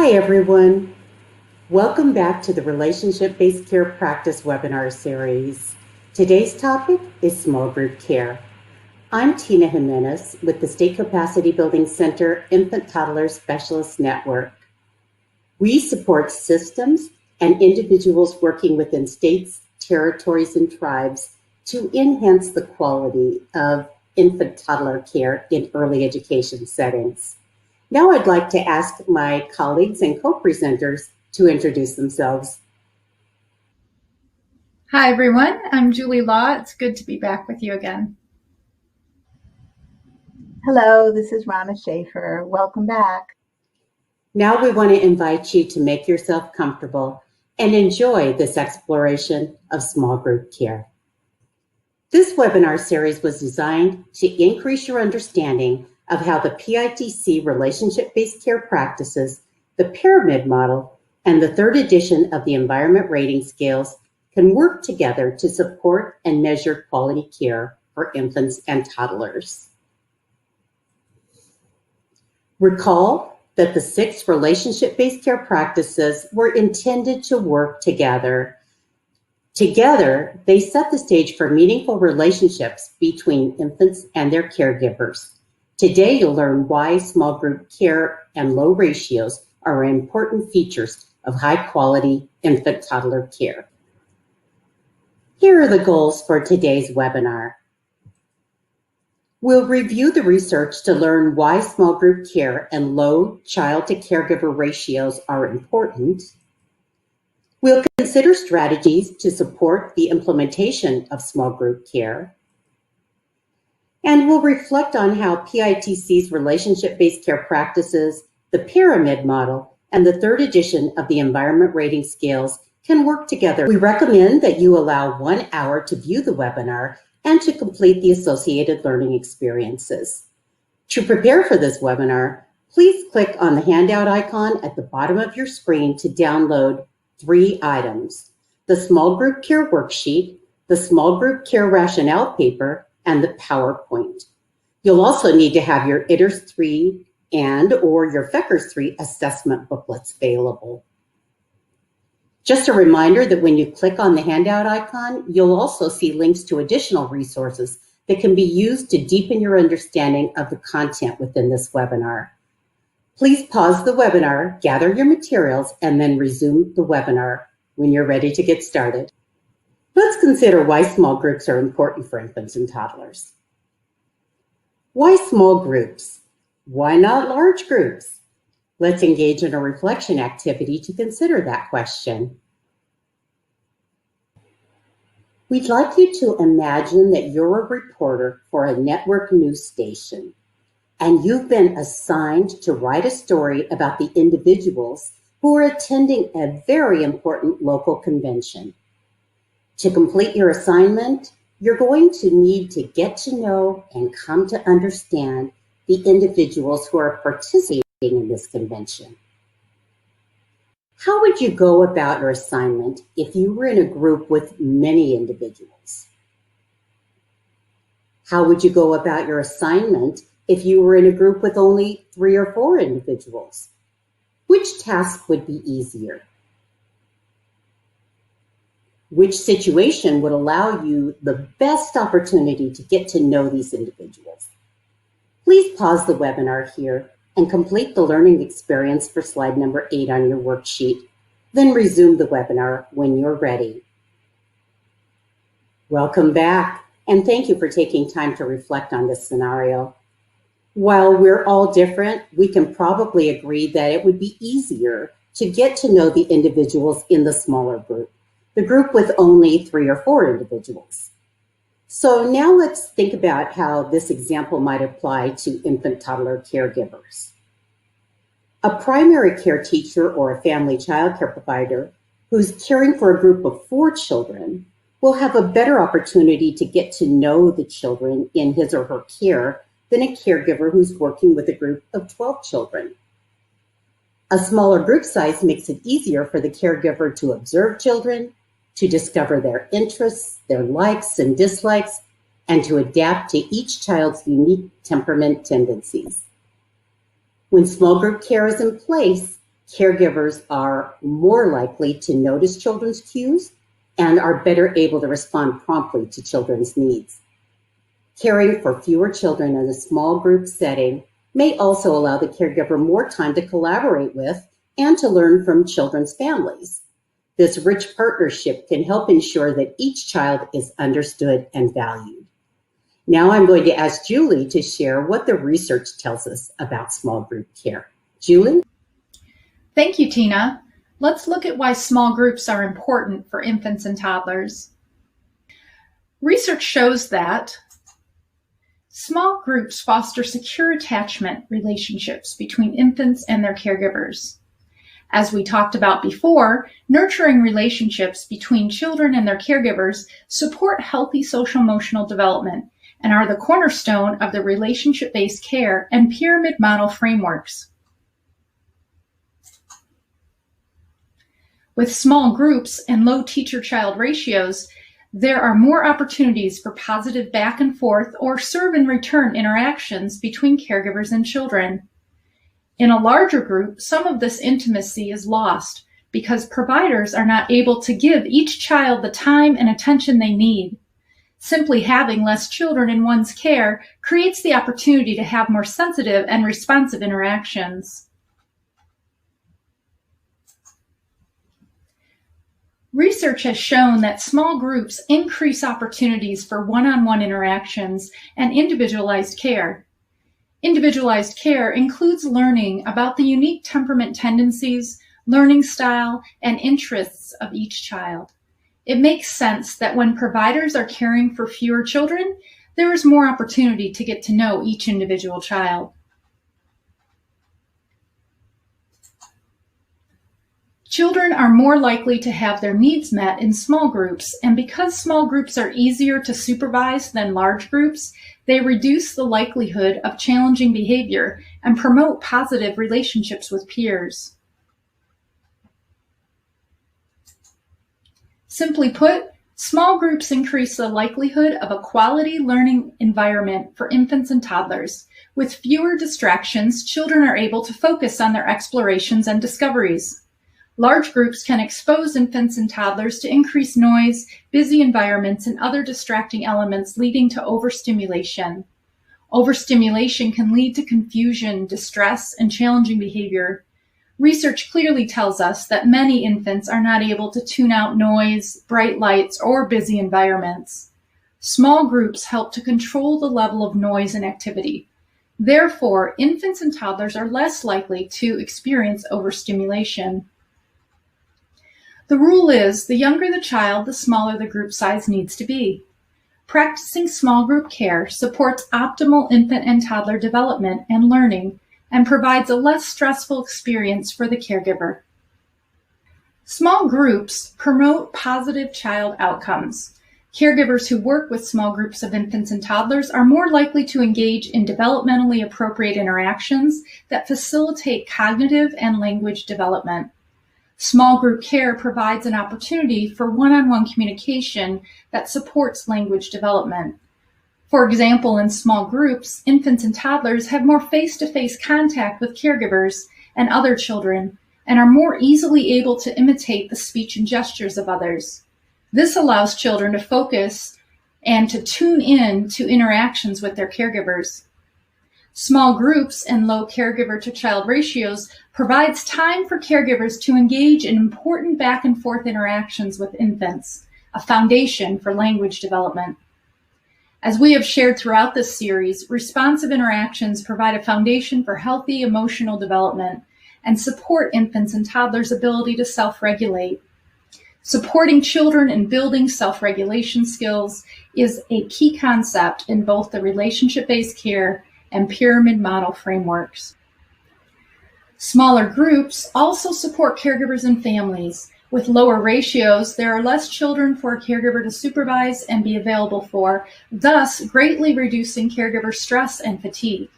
Hi, everyone. Welcome back to the Relationship-Based Care Practice webinar series. Today's topic is small group care. I'm Tina Jimenez with the State Capacity Building Center Infant Toddler Specialist Network. We support systems and individuals working within states, territories, and tribes to enhance the quality of infant toddler care in early education settings. Now I'd like to ask my colleagues and co-presenters to introduce themselves. Hi, everyone. I'm Julie Law. It's good to be back with you again. Hello, this is Rana Schaefer. Welcome back. Now we want to invite you to make yourself comfortable and enjoy this exploration of small group care. This webinar series was designed to increase your understanding of how the PITC Relationship-Based Care Practices, the pyramid model, and the third edition of the environment rating scales can work together to support and measure quality care for infants and toddlers. Recall that the 6 relationship-based care practices were intended to work together. Together, they set the stage for meaningful relationships between infants and their caregivers. Today, you'll learn why small group care and low ratios are important features of high-quality infant-toddler care. Here are the goals for today's webinar. We'll review the research to learn why small group care and low child-to-caregiver ratios are important. We'll consider strategies to support the implementation of small group care. And we'll reflect on how PITC's relationship-based care practices, the pyramid model, and the third edition of the environment rating scales can work together. We recommend that you allow 1 hour to view the webinar and to complete the associated learning experiences. To prepare for this webinar, please click on the handout icon at the bottom of your screen to download 3 items: the small group care worksheet, the small group care rationale paper, and the PowerPoint. You'll also need to have your ITERS 3 or your FECRS 3 assessment booklets available. Just a reminder that when you click on the handout icon, you'll also see links to additional resources that can be used to deepen your understanding of the content within this webinar. Please pause the webinar, gather your materials, and then resume the webinar when you're ready to get started. Let's consider why small groups are important for infants and toddlers. Why small groups? Why not large groups? Let's engage in a reflection activity to consider that question. We'd like you to imagine that you're a reporter for a network news station, and you've been assigned to write a story about the individuals who are attending a very important local convention. To complete your assignment, you're going to need to get to know and come to understand the individuals who are participating in this convention. How would you go about your assignment if you were in a group with many individuals? How would you go about your assignment if you were in a group with only 3 or 4 individuals? Which task would be easier? Which situation would allow you the best opportunity to get to know these individuals? Please pause the webinar here and complete the learning experience for slide number 8 on your worksheet. Then resume the webinar when you're ready. Welcome back, and thank you for taking time to reflect on this scenario. While we're all different, we can probably agree that it would be easier to get to know the individuals in the smaller group, the group with only 3 or 4 individuals. So now let's think about how this example might apply to infant-toddler caregivers. A primary care teacher or a family child care provider who's caring for a group of 4 children will have a better opportunity to get to know the children in his or her care than a caregiver who's working with a group of 12 children. A smaller group size makes it easier for the caregiver to observe children, to discover their interests, their likes and dislikes, and to adapt to each child's unique temperament tendencies. When small group care is in place, Caregivers are more likely to notice children's cues and are better able to respond promptly to children's needs. Caring for fewer children in a small group setting may also allow the caregiver more time to collaborate with and to learn from children's families. This rich partnership can help ensure that each child is understood and valued. Now I'm going to ask Julie to share what the research tells us about small group care. Julie? Thank you, Tina. Let's look at why small groups are important for infants and toddlers. Research shows that small groups foster secure attachment relationships between infants and their caregivers. As we talked about before, nurturing relationships between children and their caregivers support healthy social-emotional development and are the cornerstone of the relationship-based care and pyramid model frameworks. With small groups and low teacher-child ratios, there are more opportunities for positive back and forth or serve and return interactions between caregivers and children. In a larger group, some of this intimacy is lost because providers are not able to give each child the time and attention they need. Simply having less children in one's care creates the opportunity to have more sensitive and responsive interactions. Research has shown that small groups increase opportunities for one-on-one interactions and individualized care. Individualized care includes learning about the unique temperament tendencies, learning style, and interests of each child. It makes sense that when providers are caring for fewer children, there is more opportunity to get to know each individual child. Children are more likely to have their needs met in small groups, and because small groups are easier to supervise than large groups, they reduce the likelihood of challenging behavior and promote positive relationships with peers. Simply put, small groups increase the likelihood of a quality learning environment for infants and toddlers. With fewer distractions, children are able to focus on their explorations and discoveries. Large groups can expose infants and toddlers to increased noise, busy environments, and other distracting elements leading to overstimulation. Overstimulation can lead to confusion, distress, and challenging behavior. Research clearly tells us that many infants are not able to tune out noise, bright lights, or busy environments. Small groups help to control the level of noise and activity. Therefore, infants and toddlers are less likely to experience overstimulation. The rule is, the younger the child, the smaller the group size needs to be. Practicing small group care supports optimal infant and toddler development and learning and provides a less stressful experience for the caregiver. Small groups promote positive child outcomes. Caregivers who work with small groups of infants and toddlers are more likely to engage in developmentally appropriate interactions that facilitate cognitive and language development. Small group care provides an opportunity for one-on-one communication that supports language development. For example, in small groups, infants and toddlers have more face-to-face contact with caregivers and other children and are more easily able to imitate the speech and gestures of others. This allows children to focus and to tune in to interactions with their caregivers. Small groups and low caregiver-to-child ratios provides time for caregivers to engage in important back and forth interactions with infants, a foundation for language development. As we have shared throughout this series, responsive interactions provide a foundation for healthy emotional development and support infants and toddlers' ability to self-regulate. Supporting children in building self-regulation skills is a key concept in both the relationship-based care and pyramid model frameworks. Smaller groups also support caregivers and families. With lower ratios, there are less children for a caregiver to supervise and be available for, thus greatly reducing caregiver stress and fatigue.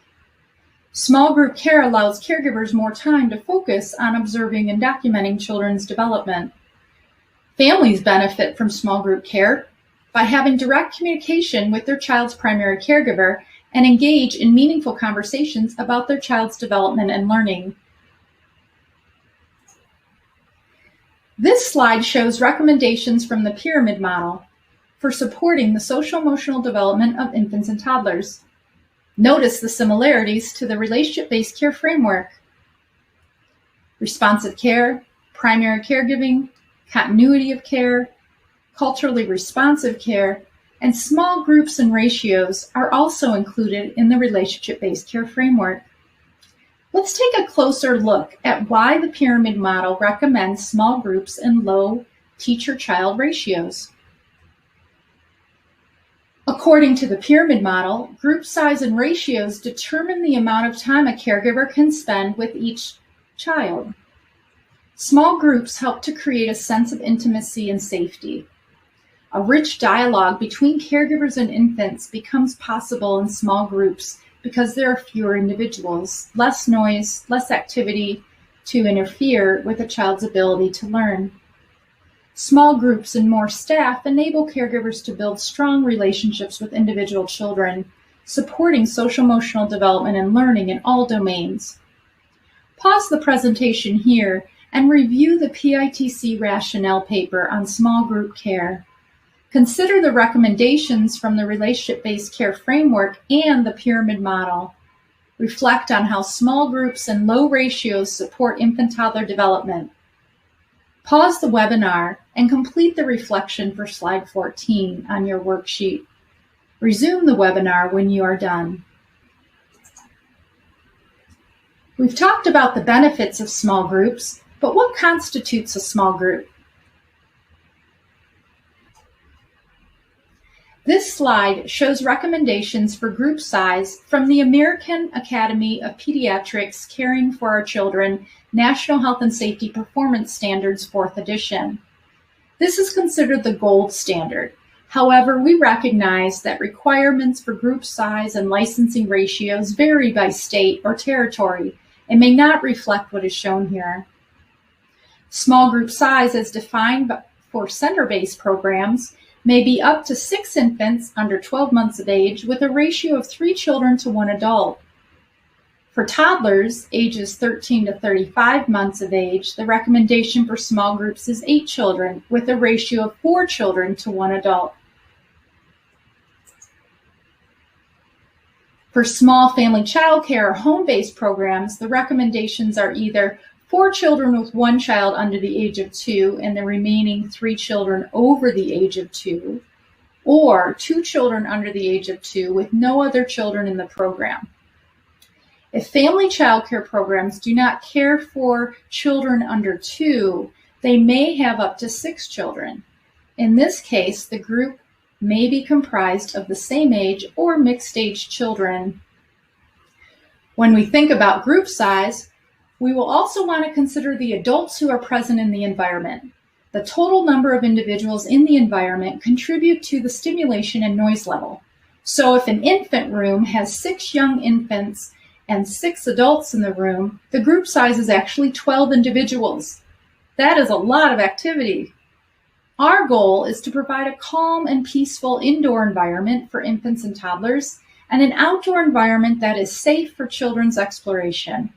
Small group care allows caregivers more time to focus on observing and documenting children's development. Families benefit from small group care by having direct communication with their child's primary caregiver and engage in meaningful conversations about their child's development and learning. This slide shows recommendations from the pyramid model for supporting the social-emotional development of infants and toddlers. Notice the similarities to the relationship-based care framework. Responsive care, primary caregiving, continuity of care, culturally responsive care, and small groups and ratios are also included in the relationship-based care framework. Let's take a closer look at why the pyramid model recommends small groups and low teacher-child ratios. According to the pyramid model, group size and ratios determine the amount of time a caregiver can spend with each child. Small groups help to create a sense of intimacy and safety. A rich dialogue between caregivers and infants becomes possible in small groups because there are fewer individuals, less noise, less activity to interfere with a child's ability to learn. Small groups and more staff enable caregivers to build strong relationships with individual children, supporting social-emotional development and learning in all domains. Pause the presentation here and review the PITC rationale paper on small group care. Consider the recommendations from the relationship-based care framework and the pyramid model. Reflect on how small groups and low ratios support infant-toddler development. Pause the webinar and complete the reflection for slide 14 on your worksheet. Resume the webinar when you are done. We've talked about the benefits of small groups, but what constitutes a small group? This slide shows recommendations for group size from the American Academy of Pediatrics Caring for Our Children National Health and Safety Performance Standards 4th edition. This is considered the gold standard. However, we recognize that requirements for group size and licensing ratios vary by state or territory and may not reflect what is shown here. Small group size as defined for center-based programs may be up to 6 infants under 12 months of age with a ratio of 3 children to 1 adult. For toddlers, ages 13 to 35 months of age, the recommendation for small groups is 8 children with a ratio of 4 children to 1 adult. For small family childcare or home-based programs, the recommendations are either 4 children with 1 child under the age of 2 and the remaining 3 children over the age of 2, or 2 children under the age of 2 with no other children in the program. If family childcare programs do not care for children under 2, they may have up to 6 children. In this case, the group may be comprised of the same age or mixed age children. When we think about group size, we will also want to consider the adults who are present in the environment. The total number of individuals in the environment contribute to the stimulation and noise level. So if an infant room has 6 young infants and 6 adults in the room, the group size is actually 12 individuals. That is a lot of activity. Our goal is to provide a calm and peaceful indoor environment for infants and toddlers and an outdoor environment that is safe for children's exploration.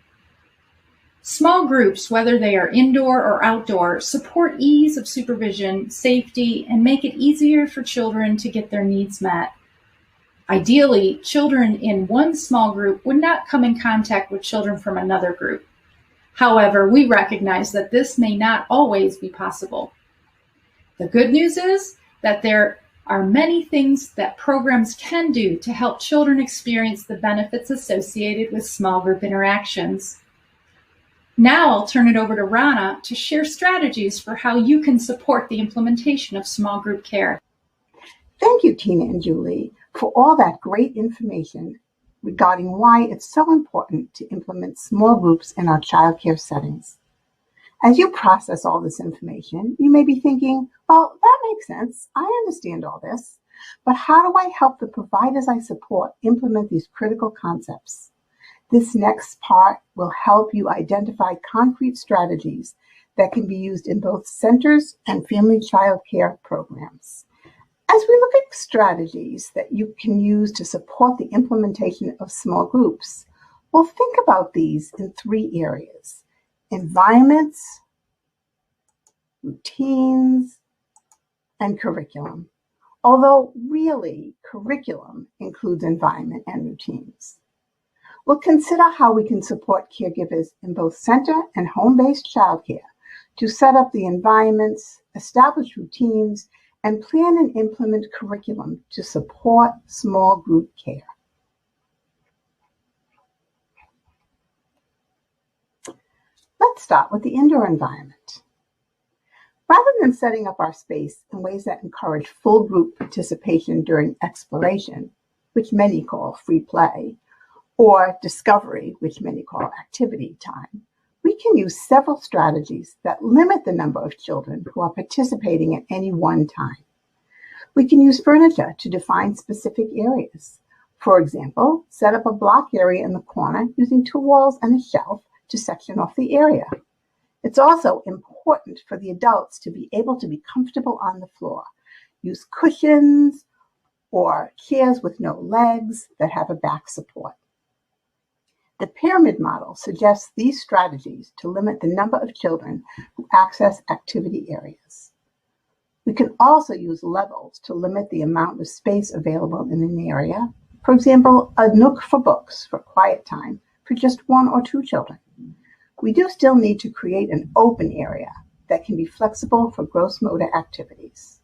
Small groups, whether they are indoor or outdoor, support ease of supervision, safety, and make it easier for children to get their needs met. Ideally, children in one small group would not come in contact with children from another group. However, we recognize that this may not always be possible. The good news is that there are many things that programs can do to help children experience the benefits associated with small group interactions. Now I'll turn it over to Rana to share strategies for how you can support the implementation of small group care. Thank you, Tina and Julie, for all that great information regarding why it's so important to implement small groups in our childcare settings. As you process all this information, you may be thinking, well, that makes sense. I understand all this, but how do I help the providers I support implement these critical concepts? This next part will help you identify concrete strategies that can be used in both centers and family child care programs. As we look at strategies that you can use to support the implementation of small groups, we'll think about these in 3 areas: environments, routines, and curriculum. Although really, curriculum includes environment and routines. We'll consider how we can support caregivers in both center and home-based childcare to set up the environments, establish routines, and plan and implement curriculum to support small group care. Let's start with the indoor environment. Rather than setting up our space in ways that encourage full group participation during exploration, which many call free play, or discovery, which many call activity time, we can use several strategies that limit the number of children who are participating at any one time. We can use furniture to define specific areas. For example, set up a block area in the corner using 2 walls and a shelf to section off the area. It's also important for the adults to be able to be comfortable on the floor. Use cushions or chairs with no legs that have a back support. The pyramid model suggests these strategies to limit the number of children who access activity areas. We can also use levels to limit the amount of space available in an area. For example, a nook for books for quiet time for just 1 or 2 children. We do still need to create an open area that can be flexible for gross motor activities.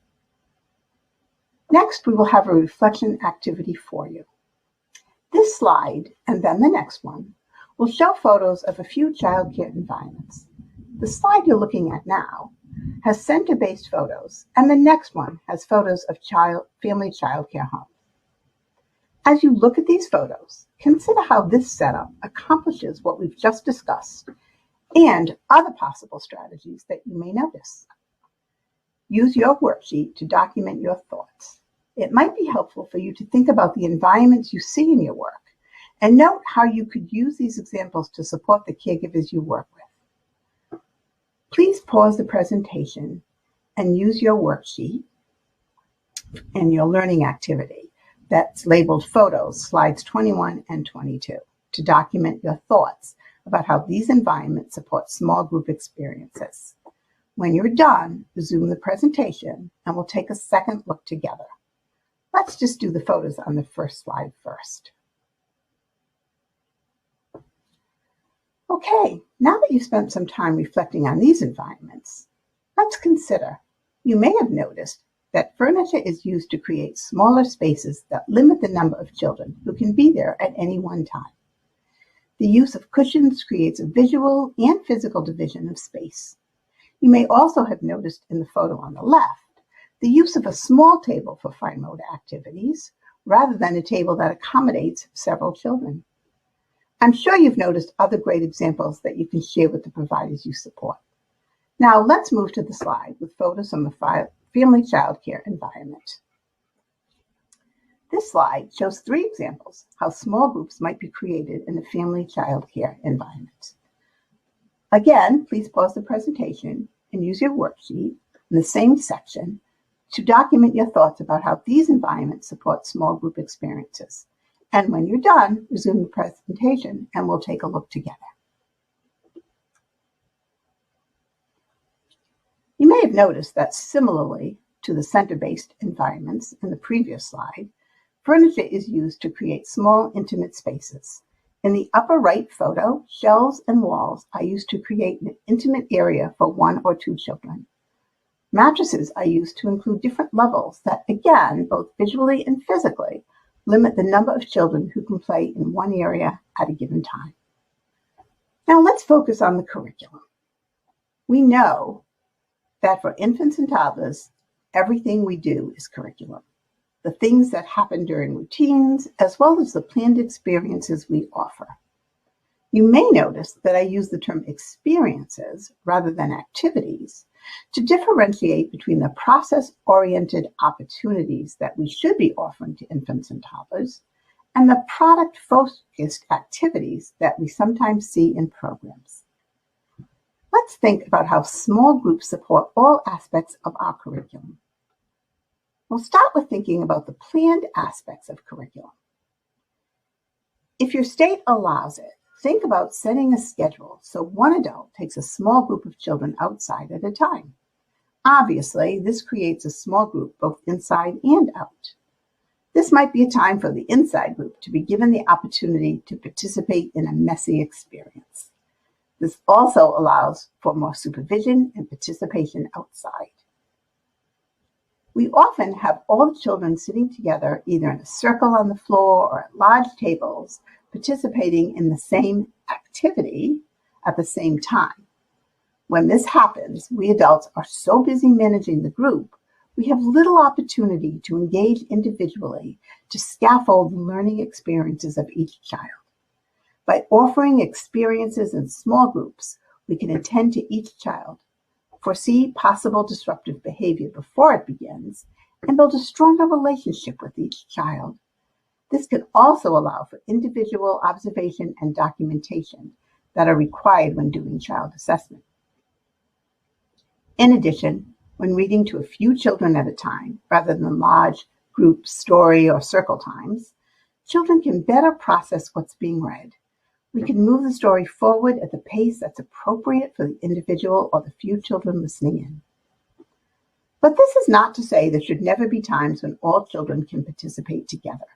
Next, we will have a reflection activity for you. This slide, and then the next one, will show photos of a few childcare environments. The slide you're looking at now has center-based photos, and the next one has photos of family childcare homes. As you look at these photos, consider how this setup accomplishes what we've just discussed and other possible strategies that you may notice. Use your worksheet to document your thoughts. It might be helpful for you to think about the environments you see in your work and note how you could use these examples to support the caregivers you work with. Please pause the presentation and use your worksheet and your learning activity that's labeled Photos, slides 21 and 22, to document your thoughts about how these environments support small group experiences. When you're done, resume the presentation and we'll take a second look together. Let's just do the photos on the first slide first. Okay, now that you've spent some time reflecting on these environments, let's consider, you may have noticed that furniture is used to create smaller spaces that limit the number of children who can be there at any one time. The use of cushions creates a visual and physical division of space. You may also have noticed in the photo on the left the use of a small table for fine motor activities rather than a table that accommodates several children. I'm sure you've noticed other great examples that you can share with the providers you support. Now let's move to the slide with photos from the family childcare environment. This slide shows 3 examples how small groups might be created in a family childcare environment. Again, please pause the presentation and use your worksheet in the same section to document your thoughts about how these environments support small group experiences. And when you're done, resume the presentation and we'll take a look together. You may have noticed that similarly to the center-based environments in the previous slide, furniture is used to create small, intimate spaces. In the upper right photo, shelves and walls are used to create an intimate area for 1 or 2 children. Mattresses are used to include different levels that, again, both visually and physically, limit the number of children who can play in one area at a given time. Now let's focus on the curriculum. We know that for infants and toddlers, everything we do is curriculum. The things that happen during routines, as well as the planned experiences we offer. You may notice that I use the term experiences rather than activities to differentiate between the process-oriented opportunities that we should be offering to infants and toddlers and the product-focused activities that we sometimes see in programs. Let's think about how small groups support all aspects of our curriculum. We'll start with thinking about the planned aspects of curriculum. If your state allows it, think about setting a schedule so one adult takes a small group of children outside at a time. Obviously, this creates a small group both inside and out. This might be a time for the inside group to be given the opportunity to participate in a messy experience. This also allows for more supervision and participation outside. We often have all the children sitting together either in a circle on the floor or at large tables, participating in the same activity at the same time. When this happens, we adults are so busy managing the group, we have little opportunity to engage individually to scaffold the learning experiences of each child. By offering experiences in small groups, we can attend to each child, foresee possible disruptive behavior before it begins, and build a stronger relationship with each child. This can also allow for individual observation and documentation that are required when doing child assessment. In addition, when reading to a few children at a time, rather than large group story or circle times, children can better process what's being read. We can move the story forward at the pace that's appropriate for the individual or the few children listening in. But this is not to say there should never be times when all children can participate together.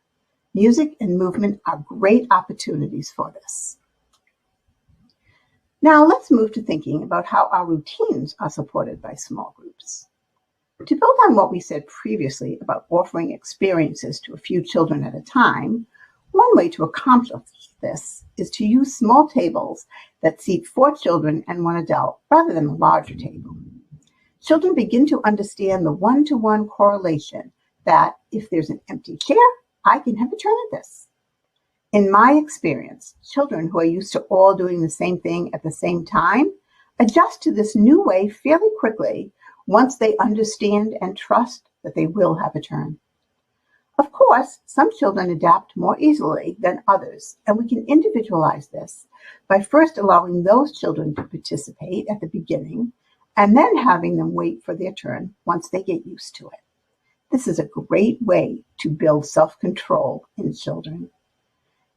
Music and movement are great opportunities for this. Now let's move to thinking about how our routines are supported by small groups. To build on what we said previously about offering experiences to a few children at a time, one way to accomplish this is to use small tables that seat 4 children and 1 adult rather than a larger table. Children begin to understand the one-to-one correlation that if there's an empty chair, I can have a turn at this. In my experience, children who are used to all doing the same thing at the same time adjust to this new way fairly quickly once they understand and trust that they will have a turn. Of course, some children adapt more easily than others, and we can individualize this by first allowing those children to participate at the beginning and then having them wait for their turn once they get used to it. This is a great way to build self-control in children.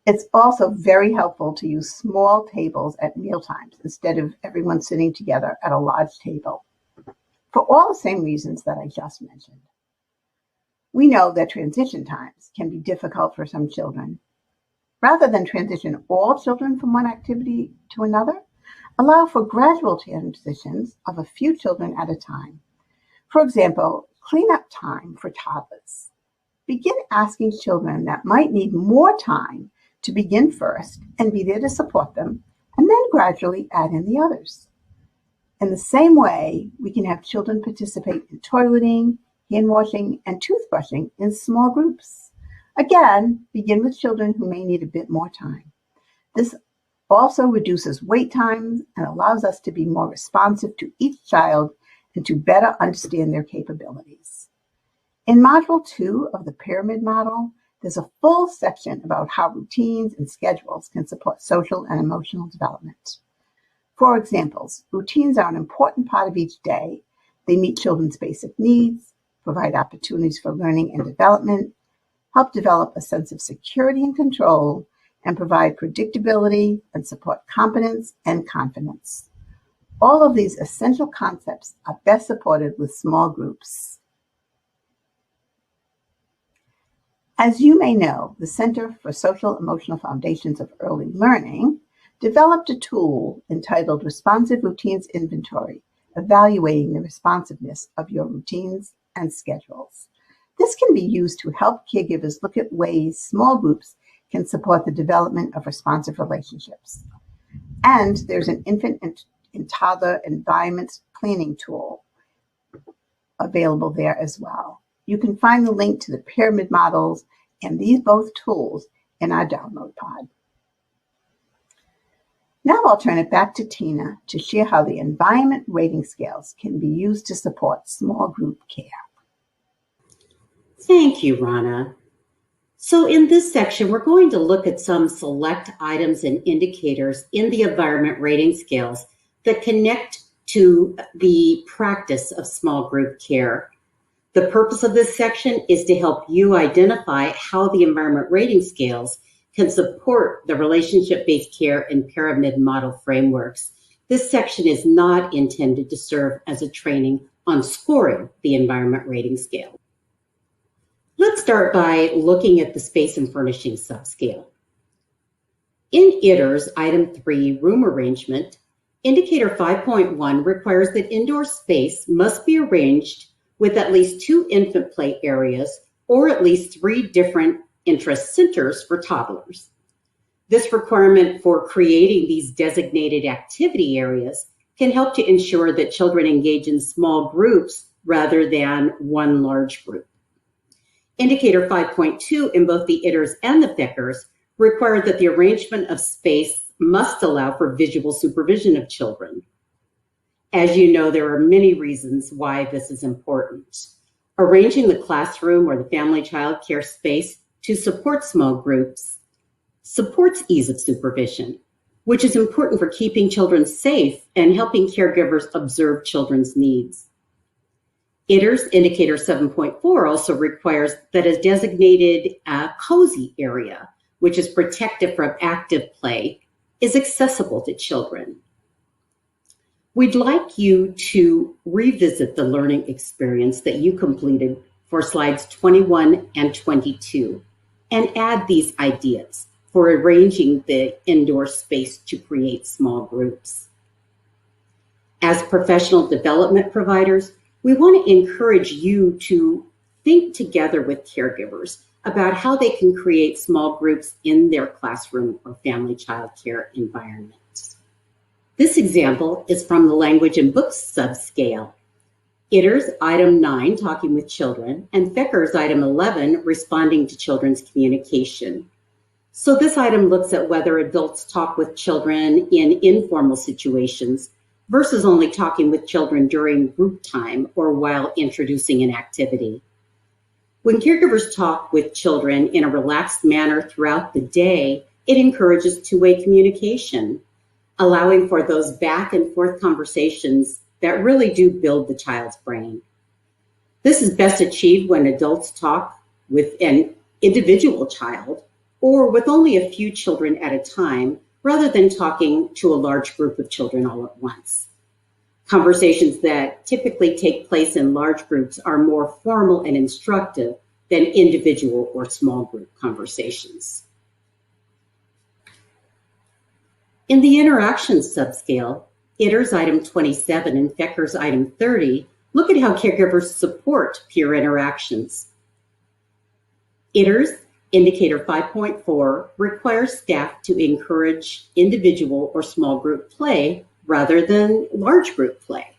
It's also very helpful to use small tables at mealtimes instead of everyone sitting together at a large table, for all the same reasons that I just mentioned. We know that transition times can be difficult for some children. Rather than transition all children from one activity to another, allow for gradual transitions of a few children at a time. For example, cleanup time for toddlers. Begin asking children that might need more time to begin first and be there to support them, and then gradually add in the others. In the same way, we can have children participate in toileting, hand washing, and toothbrushing in small groups. Again, begin with children who may need a bit more time. This also reduces wait times and allows us to be more responsive to each child and to better understand their capabilities. In Module 2 of the Pyramid Model, there's a full section about how routines and schedules can support social and emotional development. For examples, routines are an important part of each day. They meet children's basic needs, provide opportunities for learning and development, help develop a sense of security and control, and provide predictability and support competence and confidence. All of these essential concepts are best supported with small groups. As you may know, the Center for Social Emotional Foundations of Early Learning developed a tool entitled Responsive Routines Inventory, evaluating the responsiveness of your routines and schedules. This can be used to help caregivers look at ways small groups can support the development of responsive relationships. And there's an infant and toddler environment planning tool available there as well. You can find the link to the pyramid models and these both tools in our download pod. Now I'll turn it back to Tina to share how the environment rating scales can be used to support small group care. Thank you, Rana. So in this section, we're going to look at some select items and indicators in the environment rating scales that connect to the practice of small group care. The purpose of this section is to help you identify how the environment rating scales can support the relationship-based care and pyramid model frameworks. This section is not intended to serve as a training on scoring the environment rating scale. Let's start by looking at the space and furnishing subscale. In ITER's Item 3, room arrangement, Indicator 5.1 requires that indoor space must be arranged with at least 2 infant play areas or at least 3 different interest centers for toddlers. This requirement for creating these designated activity areas can help to ensure that children engage in small groups rather than one large group. Indicator 5.2 in both the ITERs and the FECRs require that the arrangement of space must allow for visual supervision of children. As you know, there are many reasons why this is important. Arranging the classroom or the family child care space to support small groups supports ease of supervision, which is important for keeping children safe and helping caregivers observe children's needs. ITER's Indicator 7.4 also requires that a designated cozy area, which is protected from active play, is accessible to children. We'd like you to revisit the learning experience that you completed for slides 21 and 22 and add these ideas for arranging the indoor space to create small groups. As professional development providers, we want to encourage you to think together with caregivers about how they can create small groups in their classroom or family child care environments. This example is from the language and books subscale. ITER's Item 9, talking with children, and FECR's Item 11, responding to children's communication. So this item looks at whether adults talk with children in informal situations versus only talking with children during group time or while introducing an activity. When caregivers talk with children in a relaxed manner throughout the day, it encourages two-way communication, allowing for those back and forth conversations that really do build the child's brain. This is best achieved when adults talk with an individual child or with only a few children at a time, rather than talking to a large group of children all at once. Conversations that typically take place in large groups are more formal and instructive than individual or small group conversations. In the interactions subscale, ITER's Item 27 and FECR's Item 30 look at how caregivers support peer interactions. ITER's Indicator 5.4 requires staff to encourage individual or small group play rather than large group play.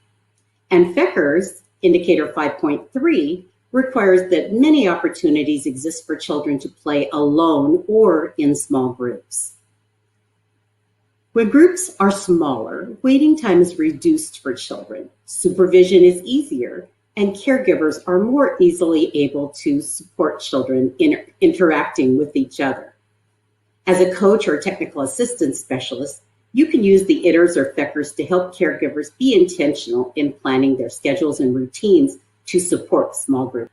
And FECR's Indicator 5.3 requires that many opportunities exist for children to play alone or in small groups. When groups are smaller, waiting time is reduced for children, supervision is easier, and caregivers are more easily able to support children in interacting with each other. As a coach or technical assistance specialist, you can use the ITERs or FECRs to help caregivers be intentional in planning their schedules and routines to support small groups.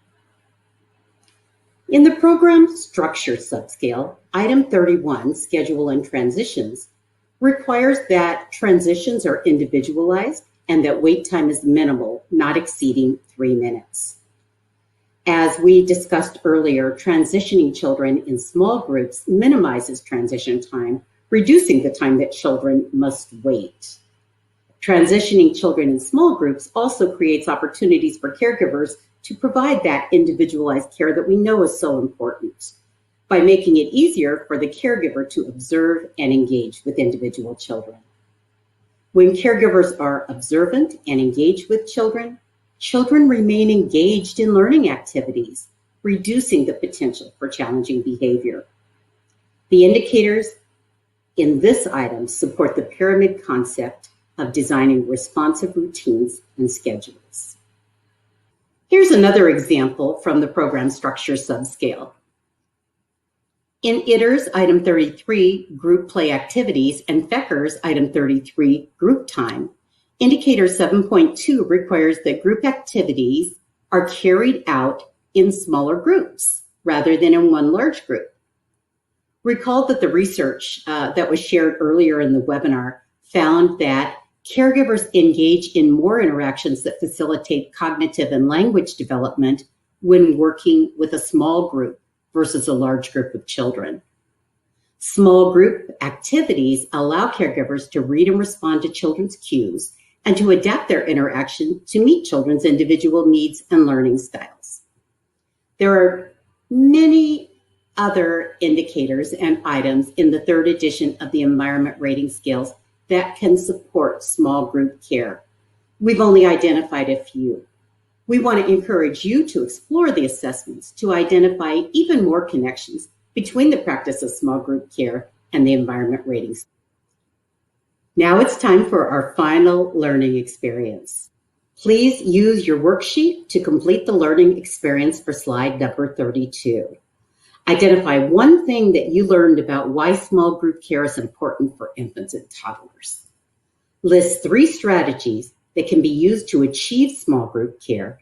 In the program structure subscale, Item 31, Schedule and Transitions, requires that transitions are individualized and that wait time is minimal, not exceeding 3 minutes. As we discussed earlier, transitioning children in small groups minimizes transition time, reducing the time that children must wait. Transitioning children in small groups also creates opportunities for caregivers to provide that individualized care that we know is so important, by making it easier for the caregiver to observe and engage with individual children. When caregivers are observant and engaged with children, children remain engaged in learning activities, reducing the potential for challenging behavior. The indicators in this item support the pyramid concept of designing responsive routines and schedules. Here's another example from the program structure subscale. In ITER's Item 33, Group Play Activities, and FECR's Item 33, Group Time, Indicator 7.2 requires that group activities are carried out in smaller groups rather than in one large group. Recall that the research that was shared earlier in the webinar found that Caregivers engage in more interactions that facilitate cognitive and language development when working with a small group versus a large group of children. Small group activities allow caregivers to read and respond to children's cues and to adapt their interaction to meet children's individual needs and learning styles. There are many other indicators and items in the third edition of the Environment Rating Scales that can support small group care. We've only identified a few. We want to encourage you to explore the assessments to identify even more connections between the practice of small group care and the environment ratings. Now it's time for our final learning experience. Please use your worksheet to complete the learning experience for slide number 32. Identify one thing that you learned about why small group care is important for infants and toddlers. List 3 strategies that can be used to achieve small group care.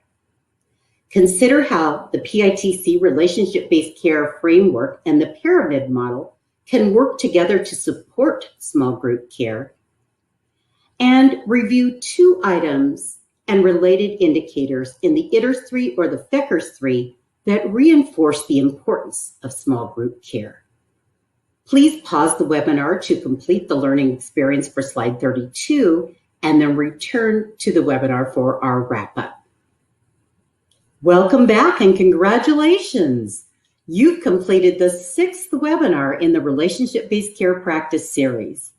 Consider how the PITC Relationship-Based Care Framework and the pyramid model can work together to support small group care. And review 2 items and related indicators in the ITERS 3 or the FECRS 3 that reinforce the importance of small group care. Please pause the webinar to complete the learning experience for slide 32 and then return to the webinar for our wrap-up. Welcome back and congratulations! You've completed the 6th webinar in the Relationship-Based Care Practice series.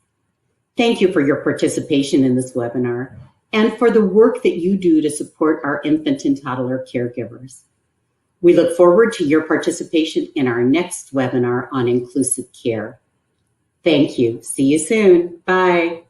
Thank you for your participation in this webinar and for the work that you do to support our infant and toddler caregivers. We look forward to your participation in our next webinar on inclusive care. Thank you. See you soon. Bye.